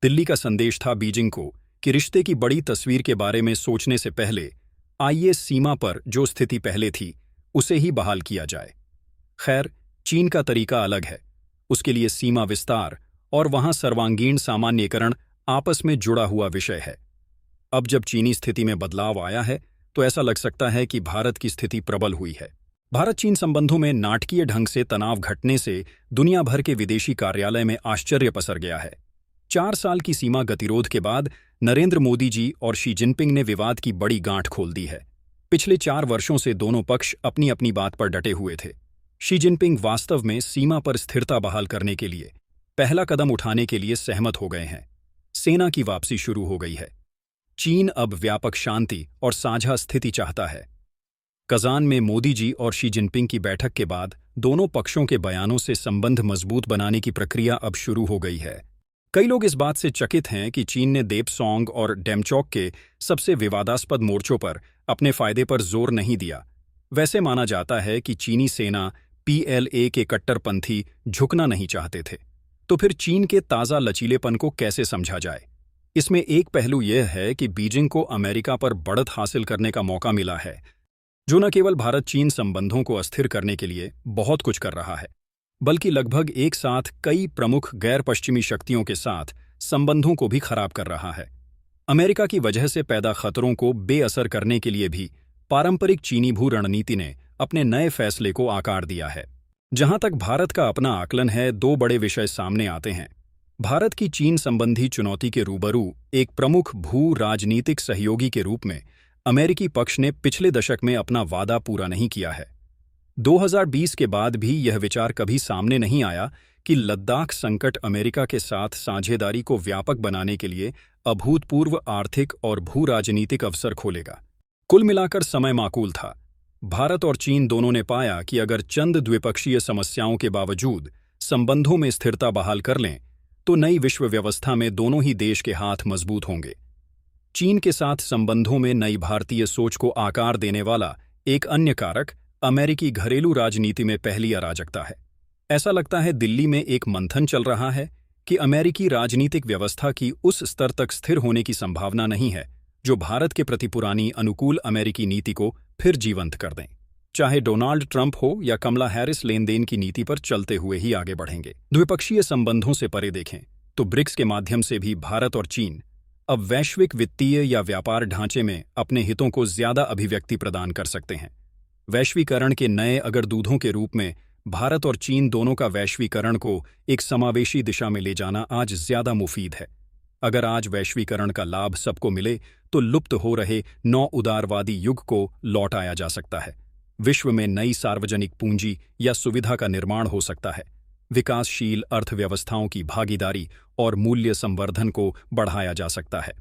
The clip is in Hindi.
दिल्ली का संदेश था बीजिंग को कि रिश्ते की बड़ी तस्वीर के बारे में सोचने से पहले आइए सीमा पर जो स्थिति पहले थी उसे ही बहाल किया जाए। खैर, चीन का तरीका अलग है। उसके लिए सीमा विस्तार और वहां सर्वांगीण सामान्यीकरण आपस में जुड़ा हुआ विषय है। अब जब चीनी स्थिति में बदलाव आया है तो ऐसा लग सकता है कि भारत की स्थिति प्रबल हुई है। भारत चीन संबंधों में नाटकीय ढंग से तनाव घटने से दुनिया भर के विदेशी कार्यालय में आश्चर्य पसर गया है। 4 साल की सीमा गतिरोध के बाद नरेंद्र मोदी जी और शी जिनपिंग ने विवाद की बड़ी गांठ खोल दी है। पिछले 4 वर्षों से दोनों पक्ष अपनी अपनी बात पर डटे हुए थे। शी जिनपिंग वास्तव में सीमा पर स्थिरता बहाल करने के लिए पहला कदम उठाने के लिए सहमत हो गए हैं। सेना की वापसी शुरू हो गई है। चीन अब व्यापक शांति और साझा स्थिति चाहता है। कजान में मोदी जी और शी जिनपिंग की बैठक के बाद दोनों पक्षों के बयानों से संबंध मजबूत बनाने की प्रक्रिया अब शुरू हो गई है। कई लोग इस बात से चकित हैं कि चीन ने देपसोंग और डेमचौक के सबसे विवादास्पद मोर्चों पर अपने फायदे पर जोर नहीं दिया। वैसे माना जाता है कि चीनी सेना PLA के कट्टरपंथी झुकना नहीं चाहते थे। तो फिर चीन के ताज़ा लचीलेपन को कैसे समझा जाए? इसमें एक पहलू यह है कि बीजिंग को अमेरिका पर बढ़त हासिल करने का मौका मिला है, जो न केवल भारत चीन संबंधों को अस्थिर करने के लिए बहुत कुछ कर रहा है, बल्कि लगभग एक साथ कई प्रमुख गैर पश्चिमी शक्तियों के साथ संबंधों को भी खराब कर रहा है। अमेरिका की वजह से पैदा खतरों को बेअसर करने के लिए भी पारंपरिक चीनी भू रणनीति ने अपने नए फैसले को आकार दिया है। जहां तक भारत का अपना आकलन है, 2 बड़े विषय सामने आते हैं। भारत की चीन संबंधी चुनौती के रूबरू एक प्रमुख भू राजनीतिक सहयोगी के रूप में अमेरिकी पक्ष ने पिछले दशक में अपना वादा पूरा नहीं किया है। 2020 के बाद भी यह विचार कभी सामने नहीं आया कि लद्दाख संकट अमेरिका के साथ साझेदारी को व्यापक बनाने के लिए अभूतपूर्व आर्थिक और भू राजनीतिक अवसर खोलेगा। कुल मिलाकर समय माकूल था। भारत और चीन दोनों ने पाया कि अगर चंद द्विपक्षीय समस्याओं के बावजूद संबंधों में स्थिरता बहाल कर लें तो नई विश्व व्यवस्था में दोनों ही देश के हाथ मजबूत होंगे। चीन के साथ संबंधों में नई भारतीय सोच को आकार देने वाला एक अन्य कारक अमेरिकी घरेलू राजनीति में पहली अराजकता है। ऐसा लगता है दिल्ली में एक मंथन चल रहा है कि अमेरिकी राजनीतिक व्यवस्था की उस स्तर तक स्थिर होने की संभावना नहीं है जो भारत के प्रति पुरानी अनुकूल अमेरिकी नीति को फिर जीवंत कर दें। चाहे डोनाल्ड ट्रंप हो या कमला हैरिस लेन देन की नीति पर चलते हुए ही आगे बढ़ेंगे। द्विपक्षीय संबंधों से परे देखें तो ब्रिक्स के माध्यम से भी भारत और चीन अब वैश्विक वित्तीय या व्यापार ढांचे में अपने हितों को ज्यादा अभिव्यक्ति प्रदान कर सकते हैं। वैश्वीकरण के नए अग्रदूतों के रूप में भारत और चीन दोनों का वैश्वीकरण को एक समावेशी दिशा में ले जाना आज ज्यादा मुफीद है। अगर आज वैश्वीकरण का लाभ सबको मिले तो लुप्त हो रहे नौ उदारवादी युग को लौटाया जा सकता है। विश्व में नई सार्वजनिक पूंजी या सुविधा का निर्माण हो सकता है। विकासशील अर्थव्यवस्थाओं की भागीदारी और मूल्य संवर्धन को बढ़ाया जा सकता है।